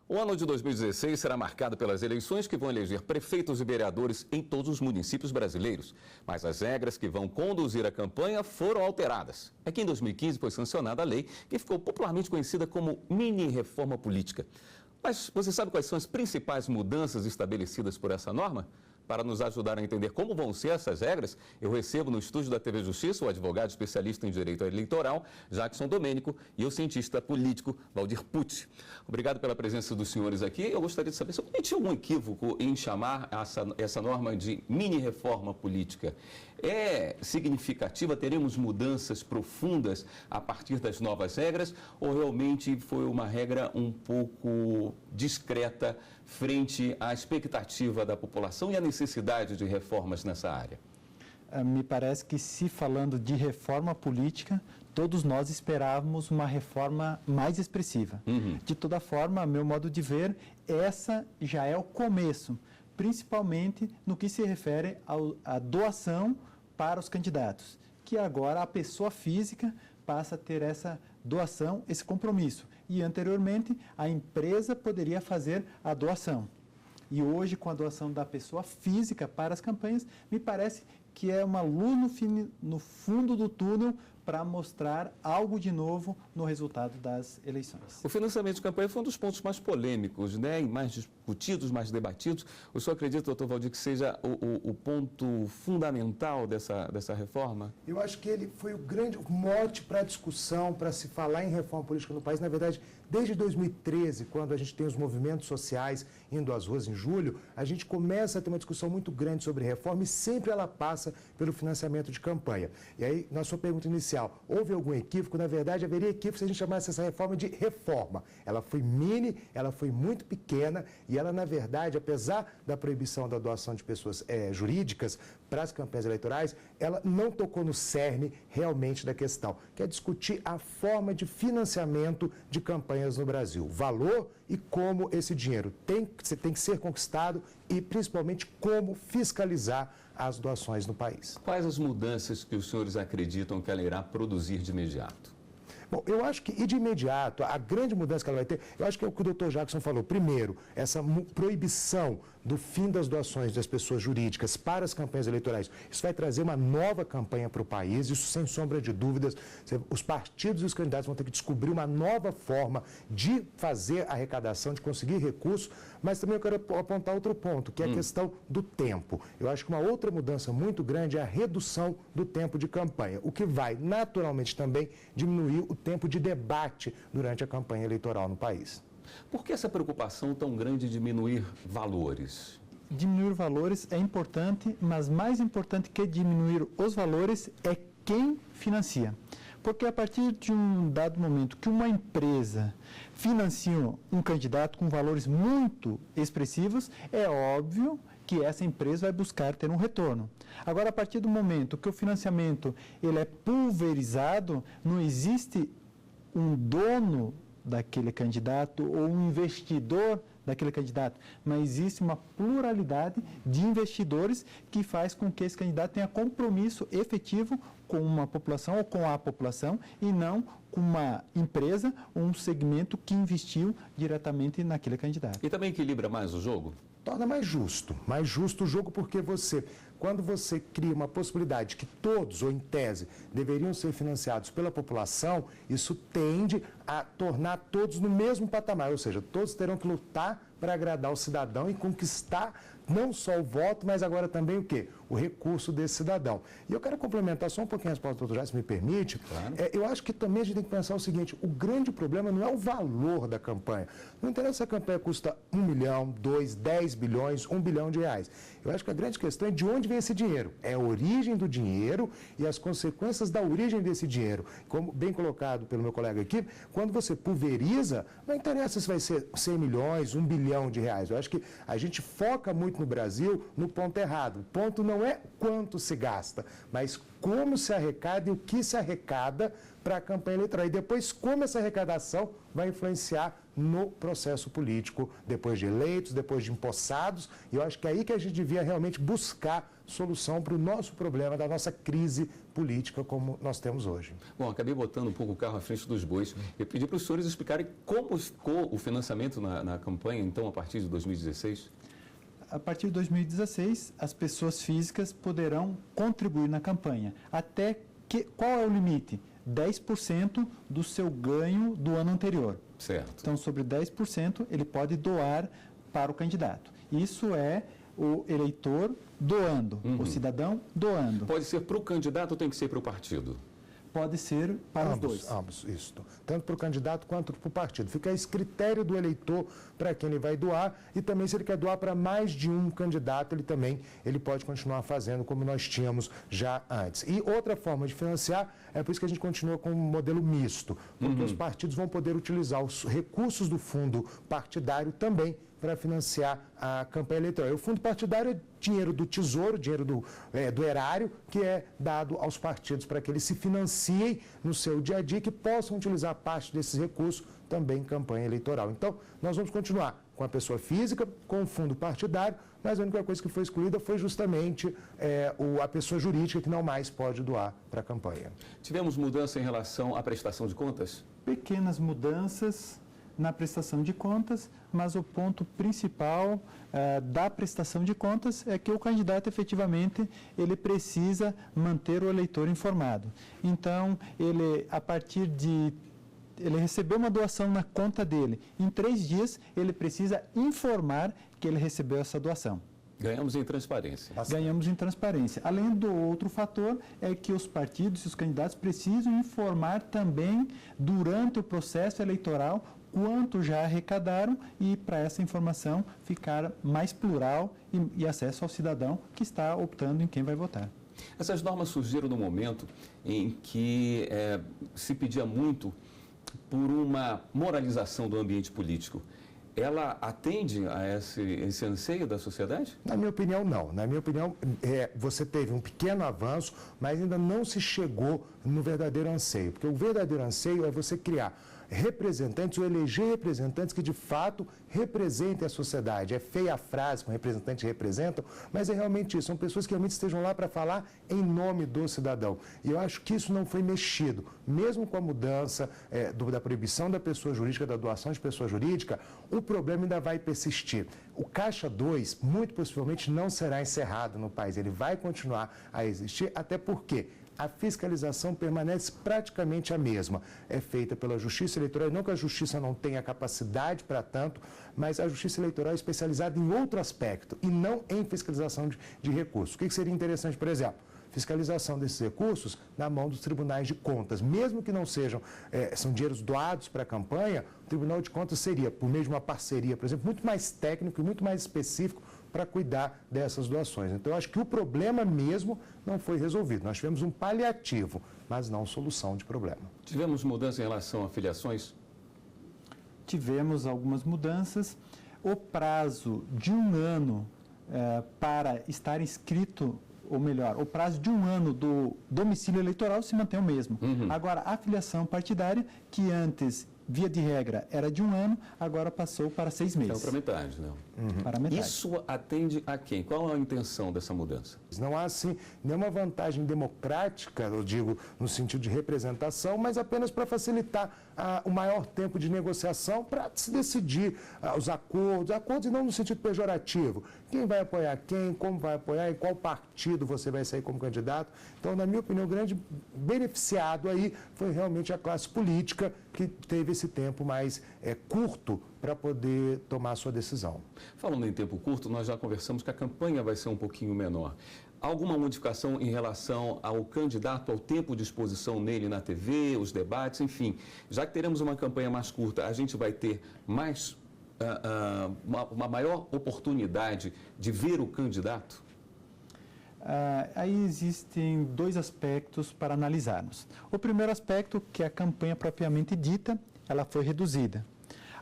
O ano de 2016 será marcado pelas eleições que vão eleger prefeitos e vereadores em todos os municípios brasileiros. Mas as regras que vão conduzir a campanha foram alteradas. É que em 2015 foi sancionada a lei que ficou popularmente conhecida como mini-reforma política. Mas você sabe quais são as principais mudanças estabelecidas por essa norma? Para nos ajudar a entender como vão ser essas regras, eu recebo no estúdio da TV Justiça o advogado especialista em direito eleitoral, Jackson Domênico, e o cientista político, Valdir Pucci. Obrigado pela presença dos senhores aqui. Eu gostaria de saber se eu cometi algum equívoco em chamar essa norma de mini-reforma política. É significativa? Teremos mudanças profundas a partir das novas regras ou realmente foi uma regra um pouco discreta frente à expectativa da população e à necessidade de reformas nessa área? Me parece que, se falando de reforma política, todos nós esperávamos uma reforma mais expressiva. De toda forma, a meu modo de ver, essa já é o começo, principalmente no que se refere à doação para os candidatos, que agora a pessoa física passa a ter essa doação, esse compromisso. E anteriormente a empresa poderia fazer a doação. E hoje, com a doação da pessoa física para as campanhas, me parece que é uma luz no fundo do túnel para mostrar algo de novo no resultado das eleições. O financiamento de campanha foi um dos pontos mais polêmicos, né? E mais discutidos, mais debatidos. O senhor acredita, doutor Valdir, que seja o ponto fundamental dessa reforma? Eu acho que ele foi o grande mote para a discussão, para se falar em reforma política no país. Na verdade, desde 2013, quando a gente tem os movimentos sociais indo às ruas em julho, a gente começa a ter uma discussão muito grande sobre reforma e sempre ela passa pelo financiamento de campanha. E aí, na sua pergunta inicial, houve algum equívoco? Na verdade, haveria equívoco se a gente chamasse essa reforma de reforma. Ela foi mini, ela foi muito pequena e ela, na verdade, apesar da proibição da doação de pessoas jurídicas para as campanhas eleitorais, ela não tocou no cerne realmente da questão, que é discutir a forma de financiamento de campanhas no Brasil, valor e como esse dinheiro tem que ser conquistado e, principalmente, como fiscalizar as doações no país. Quais as mudanças que os senhores acreditam que ela irá produzir de imediato? Bom, eu acho que, e de imediato, a grande mudança que ela vai ter, eu acho que é o que o doutor Jackson falou. Primeiro, essa proibição do fim das doações das pessoas jurídicas para as campanhas eleitorais. Isso vai trazer uma nova campanha para o país, isso sem sombra de dúvidas. Os partidos e os candidatos vão ter que descobrir uma nova forma de fazer arrecadação, de conseguir recursos, mas também eu quero apontar outro ponto, que é a questão do tempo. Eu acho que uma outra mudança muito grande é a redução do tempo de campanha, o que vai naturalmente também diminuir o tempo de debate durante a campanha eleitoral no país. Por que essa preocupação tão grande de diminuir valores? Diminuir valores é importante, mas mais importante que diminuir os valores é quem financia. Porque a partir de um dado momento que uma empresa financia um candidato com valores muito expressivos, é óbvio que essa empresa vai buscar ter um retorno. Agora, a partir do momento que o financiamento ele é pulverizado, não existe um dono daquele candidato ou um investidor daquele candidato, mas existe uma pluralidade de investidores que faz com que esse candidato tenha compromisso efetivo com uma população ou com a população e não com uma empresa ou um segmento que investiu diretamente naquele candidato. E também equilibra mais o jogo? Torna mais justo o jogo, porque quando você cria uma possibilidade que todos, ou em tese, deveriam ser financiados pela população, isso tende a tornar todos no mesmo patamar, ou seja, todos terão que lutar para agradar o cidadão e conquistar não só o voto, mas agora também o quê? O recurso desse cidadão. E eu quero complementar só um pouquinho a resposta do doutor Jackson, se me permite. Claro. Eu acho que também a gente tem que pensar o seguinte, o grande problema não é o valor da campanha. Não interessa se a campanha custa 1 milhão, 2, 10 bilhões, 1 bilhão de reais. Eu acho que a grande questão é de onde vem esse dinheiro. É a origem do dinheiro e as consequências da origem desse dinheiro. Como bem colocado pelo meu colega aqui, quando você pulveriza, não interessa se vai ser 100 milhões, 1 bilhão de reais. Eu acho que a gente foca muito no Brasil no ponto errado. O ponto não é quanto se gasta, mas como se arrecada e o que se arrecada para a campanha eleitoral. E depois, como essa arrecadação vai influenciar no processo político, depois de eleitos, depois de empossados, e eu acho que é aí que a gente devia realmente buscar solução para o nosso problema, da nossa crise política como nós temos hoje. Bom, acabei botando um pouco o carro à frente dos bois. Eu pedi para os senhores explicarem como ficou o financiamento na campanha, então, a partir de 2016. A partir de 2016, as pessoas físicas poderão contribuir na campanha. Qual é o limite? 10% do seu ganho do ano anterior. Certo. Então, sobre 10%, ele pode doar para o candidato. Isso é o eleitor doando, o cidadão doando. Pode ser para o candidato ou tem que ser para o partido? Pode ser para os dois. Ambos, isso. Tanto para o candidato quanto para o partido. Fica a esse critério do eleitor para quem ele vai doar, e também se ele quer doar para mais de um candidato, ele pode continuar fazendo como nós tínhamos já antes. E outra forma de financiar, é por isso que a gente continua com um modelo misto, porque os partidos vão poder utilizar os recursos do fundo partidário também para financiar a campanha eleitoral. O fundo partidário é dinheiro do Tesouro, dinheiro do erário, que é dado aos partidos para que eles se financiem no seu dia a dia, que possam utilizar parte desses recursos também em campanha eleitoral. Então, nós vamos continuar com a pessoa física, com o fundo partidário, mas a única coisa que foi excluída foi justamente a pessoa jurídica, que não mais pode doar para a campanha. Tivemos mudança em relação à prestação de contas? Pequenas mudanças na prestação de contas, mas o ponto principal da prestação de contas é que o candidato efetivamente ele precisa manter o eleitor informado. Então, ele recebeu uma doação na conta dele, em 3 dias ele precisa informar que ele recebeu essa doação. Ganhamos em transparência. Ganhamos em transparência. Além do outro fator, é que os partidos e os candidatos precisam informar também, durante o processo eleitoral, quanto já arrecadaram, e para essa informação ficar mais plural e acesso ao cidadão que está optando em quem vai votar. Essas normas surgiram no momento em que se pedia muito por uma moralização do ambiente político. Ela atende a esse anseio da sociedade? Na minha opinião, não. Na minha opinião, você teve um pequeno avanço, mas ainda não se chegou no verdadeiro anseio. Porque o verdadeiro anseio é você criar representantes ou eleger representantes que de fato representem a sociedade. É feia a frase que um representante representa, mas é realmente isso. São pessoas que realmente estejam lá para falar em nome do cidadão. E eu acho que isso não foi mexido. Mesmo com a mudança da proibição da pessoa jurídica, da doação de pessoa jurídica, o problema ainda vai persistir. O Caixa 2, muito possivelmente, não será encerrado no país. Ele vai continuar a existir, até porque a fiscalização permanece praticamente a mesma. É feita pela Justiça Eleitoral, não que a Justiça não tenha capacidade para tanto, mas a Justiça Eleitoral é especializada em outro aspecto e não em fiscalização de recursos. O que seria interessante, por exemplo? Fiscalização desses recursos na mão dos tribunais de contas. Mesmo que não são dinheiros doados para a campanha, o Tribunal de Contas seria, por meio de uma parceria, por exemplo, muito mais técnico e muito mais específico para cuidar dessas doações. Então, eu acho que o problema mesmo não foi resolvido. Nós tivemos um paliativo, mas não solução de problema. Tivemos mudança em relação a filiações? Tivemos algumas mudanças. O prazo de 1 ano para estar inscrito, ou melhor, o prazo de 1 ano do domicílio eleitoral se mantém o mesmo. Agora, a filiação partidária, que antes, via de regra, era de 1 ano, agora passou para 6 meses. Então, para metade, não? Para metade. Isso atende a quem? Qual a intenção dessa mudança? Não há, assim, nenhuma vantagem democrática, eu digo, no sentido de representação, mas apenas para facilitar o maior tempo de negociação para se decidir os acordos e não no sentido pejorativo. Quem vai apoiar quem, como vai apoiar, em qual partido você vai sair como candidato. Então, na minha opinião, o grande beneficiado aí foi realmente a classe política, que teve esse tempo mais curto para poder tomar a sua decisão. Falando em tempo curto, nós já conversamos que a campanha vai ser um pouquinho menor. Alguma modificação em relação ao candidato, ao tempo de exposição nele na TV, os debates, enfim. Já que teremos uma campanha mais curta, a gente vai ter mais uma maior oportunidade de ver o candidato? Aí existem 2 aspectos para analisarmos. O primeiro aspecto, que é a campanha propriamente dita, ela foi reduzida.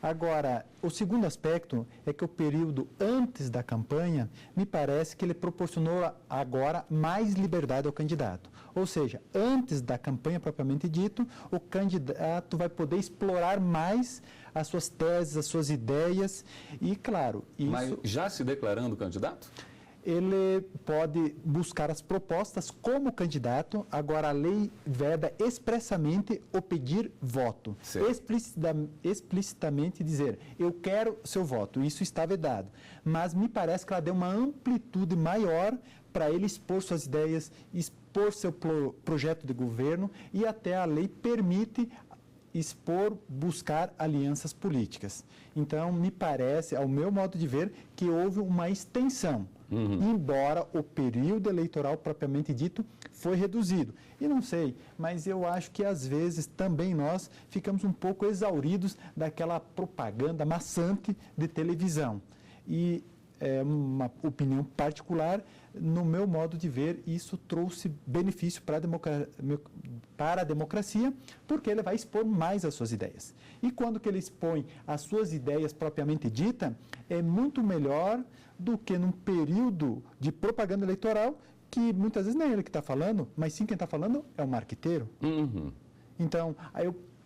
Agora, o segundo aspecto é que o período antes da campanha, me parece que ele proporcionou agora mais liberdade ao candidato. Ou seja, antes da campanha propriamente dito, o candidato vai poder explorar mais as suas teses, as suas ideias e, claro... Isso... Mas já se declarando candidato? Ele pode buscar as propostas como candidato, agora a lei veda expressamente o pedir voto. Explicitamente dizer, eu quero seu voto, isso está vedado. Mas me parece que ela deu uma amplitude maior para ele expor suas ideias, expor seu projeto de governo e até a lei permite expor, buscar alianças políticas. Então, me parece, ao meu modo de ver, que houve uma extensão. Embora o período eleitoral propriamente dito foi reduzido. E não sei, mas eu acho que às vezes também nós ficamos um pouco exauridos daquela propaganda maçante de televisão. E é uma opinião particular, no meu modo de ver, isso trouxe benefício para a democracia, porque ele vai expor mais as suas ideias. E quando que ele expõe as suas ideias propriamente dita, é muito melhor do que num período de propaganda eleitoral, que muitas vezes não é ele que está falando, mas sim quem está falando é o marqueteiro. Então,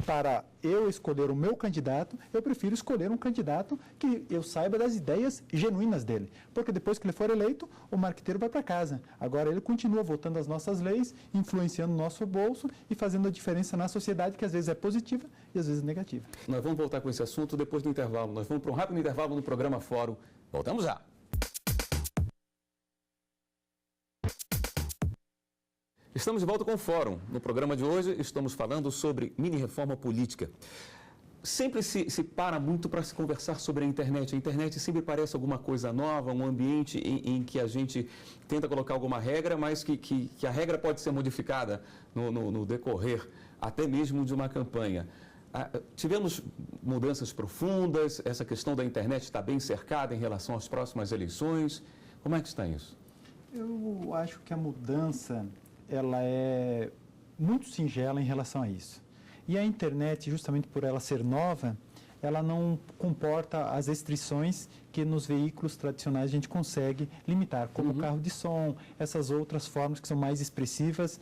para eu escolher o meu candidato, eu prefiro escolher um candidato que eu saiba das ideias genuínas dele. Porque depois que ele for eleito, o marqueteiro vai para casa. Agora ele continua votando as nossas leis, influenciando o nosso bolso e fazendo a diferença na sociedade, que às vezes é positiva e às vezes é negativa. Nós vamos voltar com esse assunto depois do intervalo. Nós vamos para um rápido intervalo no programa Fórum. Voltamos já. Estamos de volta com o Fórum. No programa de hoje estamos falando sobre mini-reforma política. Sempre se para muito para se conversar sobre a internet. A internet sempre parece alguma coisa nova, um ambiente em que a gente tenta colocar alguma regra, mas que a regra pode ser modificada no decorrer até mesmo de uma campanha. Tivemos mudanças profundas, essa questão da internet está bem cercada em relação às próximas eleições. Como é que está isso? Eu acho que a mudança ela é muito singela em relação a isso. E a internet, justamente por ela ser nova, ela não comporta as restrições que nos veículos tradicionais a gente consegue limitar, como o carro de som, essas outras formas que são mais expressivas,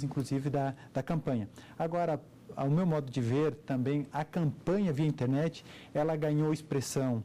inclusive, da campanha. Agora, ao meu modo de ver, também a campanha via internet, ela ganhou expressão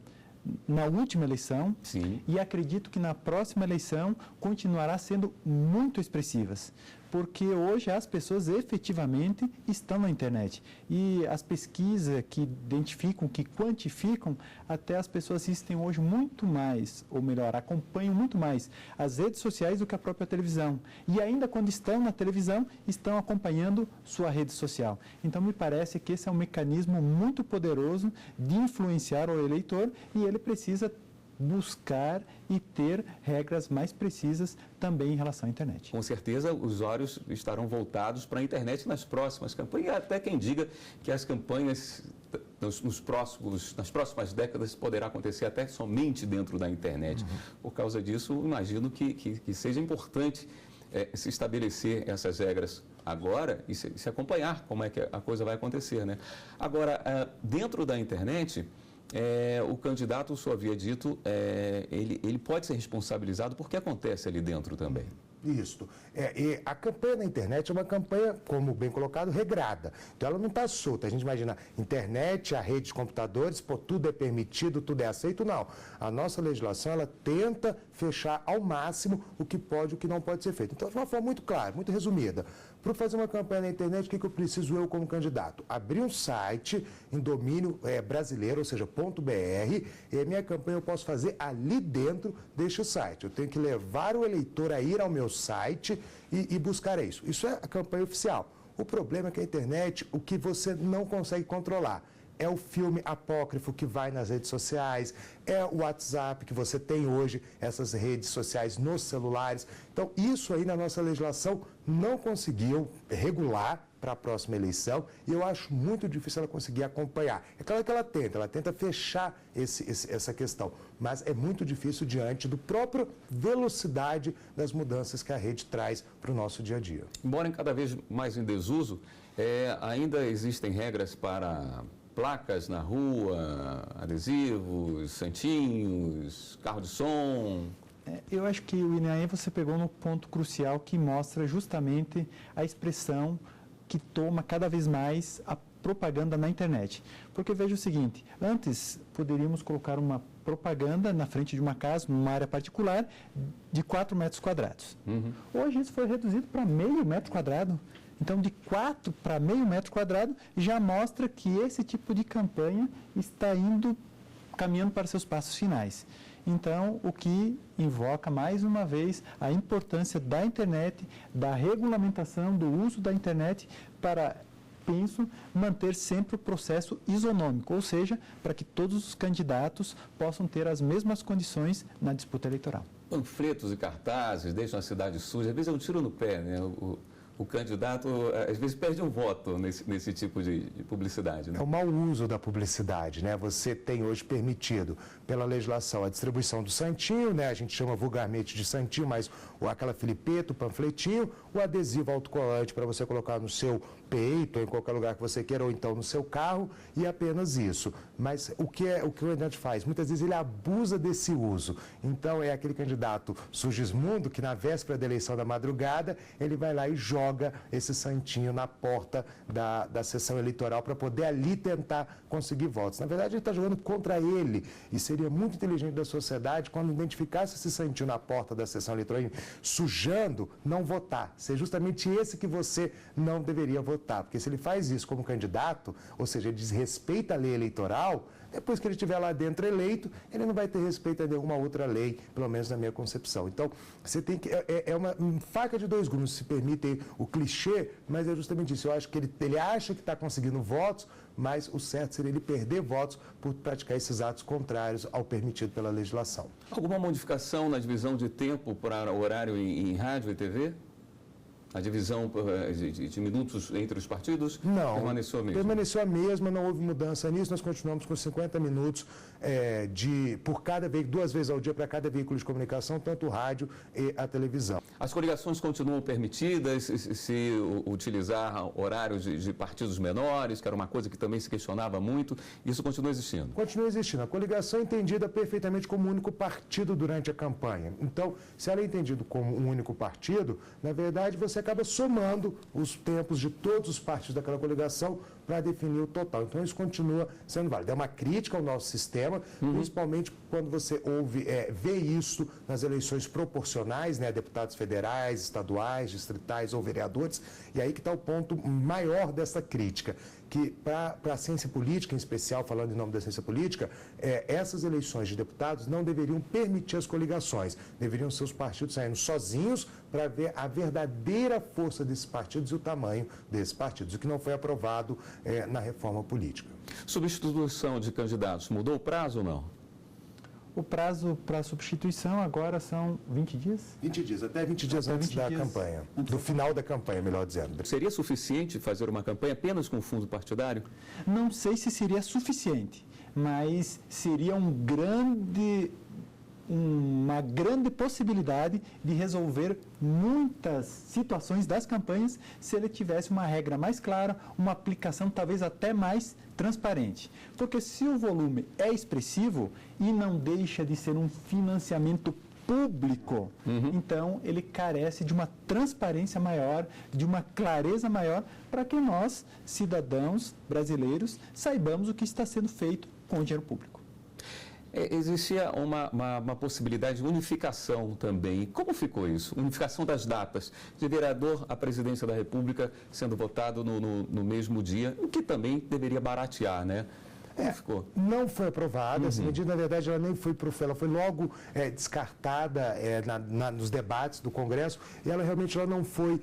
na última eleição. Sim. E acredito que na próxima eleição continuará sendo muito expressivas, porque hoje as pessoas efetivamente estão na internet e as pesquisas que identificam, que quantificam, até as pessoas assistem hoje muito mais, ou melhor, acompanham muito mais as redes sociais do que a própria televisão. E ainda quando estão na televisão, estão acompanhando sua rede social. Então me parece que esse é um mecanismo muito poderoso de influenciar o eleitor e ele precisa buscar e ter regras mais precisas também em relação à internet. Com certeza, os olhos estarão voltados para a internet nas próximas campanhas. Até quem diga que as campanhas nas próximas décadas poderá acontecer até somente dentro da internet. Por causa disso, imagino que seja importante se estabelecer essas regras agora e se acompanhar como é que a coisa vai acontecer, né? Agora, dentro da internet, o candidato, o senhor havia dito, ele pode ser responsabilizado por que acontece ali dentro também. Isso. E a campanha na internet é uma campanha, como bem colocado, regrada. Então ela não está solta. A gente imagina internet, a rede de computadores, tudo é permitido, tudo é aceito. Não. A nossa legislação, ela tenta fechar ao máximo o que pode e o que não pode ser feito. Então, de uma forma muito clara, muito resumida. Para fazer uma campanha na internet, o que eu preciso como candidato? Abrir um site em domínio brasileiro, ou seja, .br, e a minha campanha eu posso fazer ali dentro deste site. Eu tenho que levar o eleitor a ir ao meu site e buscar isso. Isso é a campanha oficial. O problema é que a internet, o que você não consegue controlar é o filme apócrifo que vai nas redes sociais, é o WhatsApp que você tem hoje, essas redes sociais nos celulares. Então, isso aí na nossa legislação não conseguiu regular para a próxima eleição e eu acho muito difícil ela conseguir acompanhar. É claro que ela tenta fechar essa questão, mas é muito difícil diante do próprio velocidade das mudanças que a rede traz para o nosso dia a dia. Embora cada vez mais em desuso, ainda existem regras para placas na rua, adesivos, santinhos, carro de som? Eu acho que, William, aí você pegou no ponto crucial que mostra justamente a expressão que toma cada vez mais a propaganda na internet. Porque veja o seguinte, antes poderíamos colocar uma propaganda na frente de uma casa, numa área particular, de 4 metros quadrados. Hoje isso foi reduzido para meio metro quadrado. Então, de 4 para meio metro quadrado, já mostra que esse tipo de campanha está caminhando para seus passos finais. Então, o que invoca, mais uma vez, a importância da internet, da regulamentação do uso da internet para, penso, manter sempre o processo isonômico, ou seja, para que todos os candidatos possam ter as mesmas condições na disputa eleitoral. Panfletos e cartazes deixam a cidade suja, às vezes é um tiro no pé, né? O candidato, às vezes, perde um voto nesse tipo de publicidade, né? É o mau uso da publicidade, né? Você tem hoje permitido, pela legislação, a distribuição do santinho, né? A gente chama vulgarmente de santinho, mas aquela filipeta, o panfletinho, o adesivo autocolante para você colocar no seu peito, ou em qualquer lugar que você queira, ou então no seu carro, e apenas isso. Mas o que o candidato faz? Muitas vezes ele abusa desse uso. Então, é aquele candidato Sugismundo que, na véspera da eleição da madrugada, ele vai lá e joga esse santinho na porta da sessão eleitoral para poder ali tentar conseguir votos. Na verdade, ele está jogando contra ele, e seria muito inteligente da sociedade, quando identificasse esse santinho na porta da sessão eleitoral sujando, não votar. Ser justamente esse que você não deveria votar, porque se ele faz isso como candidato, ou seja, ele desrespeita a lei eleitoral, depois que ele estiver lá dentro eleito, ele não vai ter respeito a nenhuma outra lei, pelo menos na minha concepção. Então, você tem que... É uma faca de dois gumes, se permitem o clichê, mas é justamente isso. Eu acho que ele acha que está conseguindo votos, mas o certo seria ele perder votos por praticar esses atos contrários ao permitido pela legislação. Alguma modificação na divisão de tempo para horário em rádio e TV? A divisão de minutos entre os partidos? Não, permaneceu a mesma? Permaneceu a mesma, não houve mudança nisso. Nós continuamos com 50 minutos por cada veículo, 2 vezes ao dia para cada veículo de comunicação, tanto o rádio e a televisão. As coligações continuam permitidas se utilizar horários de partidos menores, que era uma coisa que também se questionava muito. Isso continua existindo? Continua existindo. A coligação é entendida perfeitamente como um único partido durante a campanha. Então, se ela é entendida como um único partido, na verdade, você acaba somando os tempos de todos os partidos daquela coligação para definir o total. Então, isso continua sendo válido. É uma crítica ao nosso sistema, principalmente quando você vê isso nas eleições proporcionais, né, deputados federais, estaduais, distritais ou vereadores, e aí que está o ponto maior dessa crítica, que para a ciência política, em especial, falando em nome da ciência política, essas eleições de deputados não deveriam permitir as coligações, deveriam ser os partidos saindo sozinhos para ver a verdadeira força desses partidos e o tamanho desses partidos, o que não foi aprovado na reforma política. Substituição de candidatos, mudou o prazo ou não? O prazo para substituição agora são 20 dias? 20 dias, até 20 dias antes da campanha, do final da campanha, melhor dizendo. Seria suficiente fazer uma campanha apenas com fundo partidário? Não sei se seria suficiente, mas seria uma grande possibilidade de resolver muitas situações das campanhas se ele tivesse uma regra mais clara, uma aplicação talvez até mais transparente. Porque se o volume é expressivo e não deixa de ser um financiamento público, então ele carece de uma transparência maior, de uma clareza maior, para que nós, cidadãos brasileiros, saibamos o que está sendo feito com o dinheiro público. Existia uma possibilidade de unificação também. Como ficou isso? Unificação das datas de vereador à presidência da República sendo votado no mesmo dia, o que também deveria baratear, né? Como ficou? Não foi aprovada, essa medida, na verdade, ela nem foi ela foi logo descartada nos debates do Congresso, e ela realmente não foi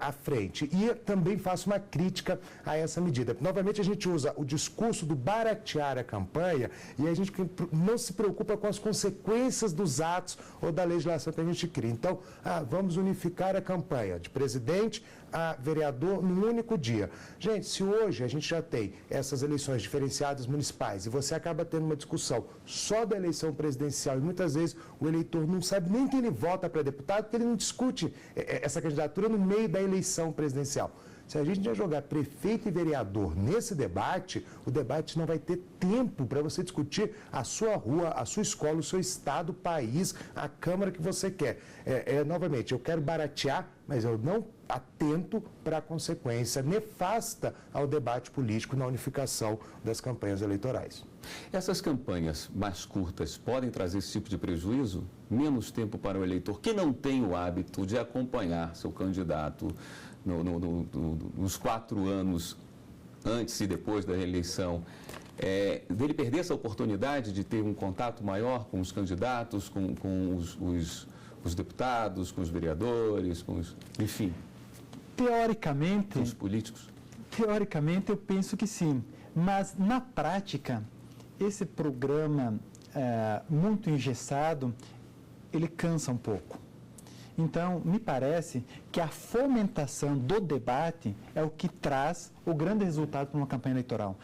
à frente. E também faço uma crítica a essa medida. Novamente, a gente usa o discurso do baratear a campanha e a gente não se preocupa com as consequências dos atos ou da legislação que a gente cria. Então, vamos unificar a campanha de presidente a vereador num único dia. Gente, se hoje a gente já tem essas eleições diferenciadas municipais e você acaba tendo uma discussão só da eleição presidencial e muitas vezes o eleitor não sabe nem que ele vota para deputado porque ele não discute essa candidatura no meio da eleição presidencial. Se a gente já jogar prefeito e vereador nesse debate, o debate não vai ter tempo para você discutir a sua rua, a sua escola, o seu estado, o país, a Câmara que você quer. Novamente, eu quero baratear, mas eu não atento para a consequência nefasta ao debate político na unificação das campanhas eleitorais. Essas campanhas mais curtas podem trazer esse tipo de prejuízo? Menos tempo para o eleitor que não tem o hábito de acompanhar seu candidato nos 4 anos antes e depois da eleição, dele perder essa oportunidade de ter um contato maior com os candidatos, com os deputados, com os vereadores, enfim. Teoricamente, os políticos? Teoricamente, eu penso que sim. Mas, na prática, esse programa muito engessado, ele cansa um pouco. Então, me parece que a fomentação do debate é o que traz o grande resultado para uma campanha eleitoral.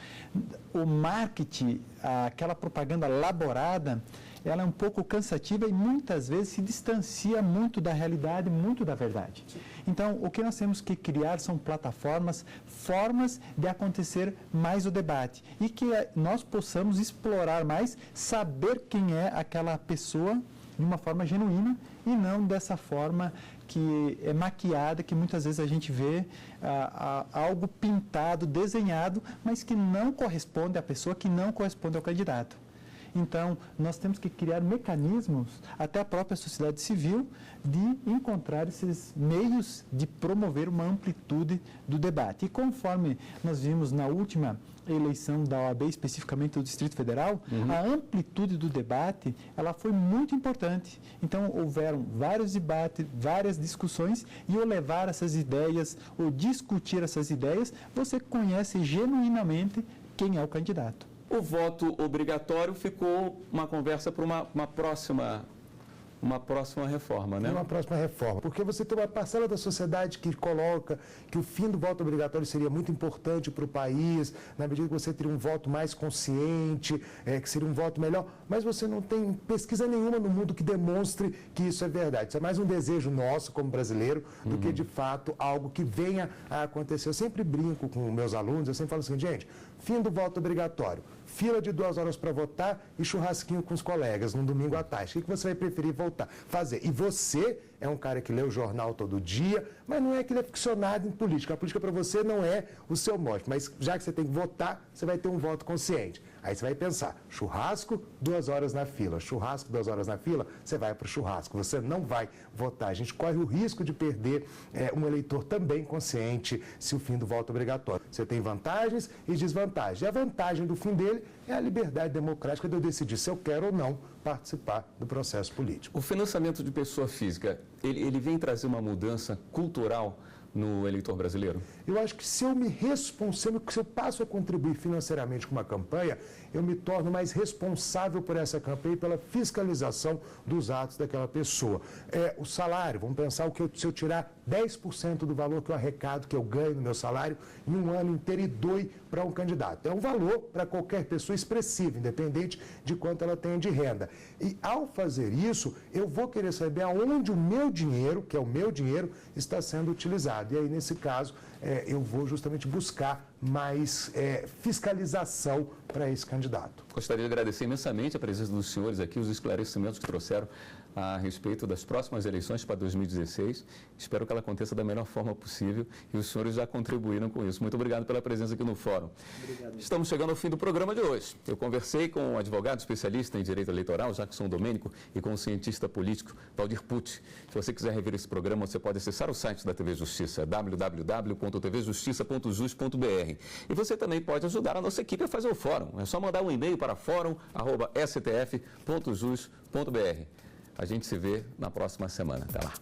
O marketing, aquela propaganda elaborada, ela é um pouco cansativa e muitas vezes se distancia muito da realidade, muito da verdade. Então, o que nós temos que criar são plataformas, formas de acontecer mais o debate e que nós possamos explorar mais, saber quem é aquela pessoa de uma forma genuína e não dessa forma que é maquiada, que muitas vezes a gente vê algo pintado, desenhado, mas que não corresponde à pessoa, que não corresponde ao candidato. Então, nós temos que criar mecanismos, até a própria sociedade civil, de encontrar esses meios de promover uma amplitude do debate. E conforme nós vimos na última eleição da OAB, especificamente do Distrito Federal, a amplitude do debate, ela foi muito importante. Então, houveram vários debates, várias discussões, e ao levar essas ideias, ou discutir essas ideias, você conhece genuinamente quem é o candidato. O voto obrigatório ficou uma conversa para uma próxima reforma, né? Uma próxima reforma, porque você tem uma parcela da sociedade que coloca que o fim do voto obrigatório seria muito importante para o país, na medida que você teria um voto mais consciente, que seria um voto melhor, mas você não tem pesquisa nenhuma no mundo que demonstre que isso é verdade. Isso é mais um desejo nosso como brasileiro do que, de fato, algo que venha a acontecer. Eu sempre brinco com meus alunos, eu sempre falo assim, gente, fim do voto obrigatório, fila de 2 horas para votar e churrasquinho com os colegas num domingo à tarde. O que você vai preferir fazer? E você é um cara que lê o jornal todo dia, mas não é que ele é ficcionado em política. A política para você não é o seu mote, mas já que você tem que votar, você vai ter um voto consciente. Aí você vai pensar, churrasco, 2 horas na fila. Churrasco, 2 horas na fila, você vai para o churrasco. Você não vai votar. A gente corre o risco de perder um eleitor também consciente se o fim do voto obrigatório. Você tem vantagens e desvantagens. E a vantagem do fim dele é a liberdade democrática de eu decidir se eu quero ou não participar do processo político. O financiamento de pessoa física, ele vem trazer uma mudança cultural no eleitor brasileiro? Eu acho que se eu passo a contribuir financeiramente com uma campanha, eu me torno mais responsável por essa campanha e pela fiscalização dos atos daquela pessoa. O salário, vamos pensar se eu tirar 10% do valor que eu arrecado, que eu ganho no meu salário, em um ano inteiro e doe para um candidato. É um valor para qualquer pessoa expressivo, independente de quanto ela tenha de renda. E ao fazer isso, eu vou querer saber aonde o meu dinheiro, que é o meu dinheiro, está sendo utilizado. E aí, nesse caso, eu vou justamente buscar mais fiscalização para esse candidato. Gostaria de agradecer imensamente a presença dos senhores aqui, os esclarecimentos que trouxeram a respeito das próximas eleições para 2016. Espero que ela aconteça da melhor forma possível e os senhores já contribuíram com isso. Muito obrigado pela presença aqui no Fórum. Obrigado. Estamos chegando ao fim do programa de hoje. Eu conversei com o advogado especialista em direito eleitoral, Jackson Domênico, e com o cientista político, Valdir Pucci. Se você quiser rever esse programa, você pode acessar o site da TV Justiça, www.tvjustiça.jus.br. E você também pode ajudar a nossa equipe a fazer o Fórum. É só mandar um e-mail para fórum@stf.jus.br. A gente se vê na próxima semana. Até lá.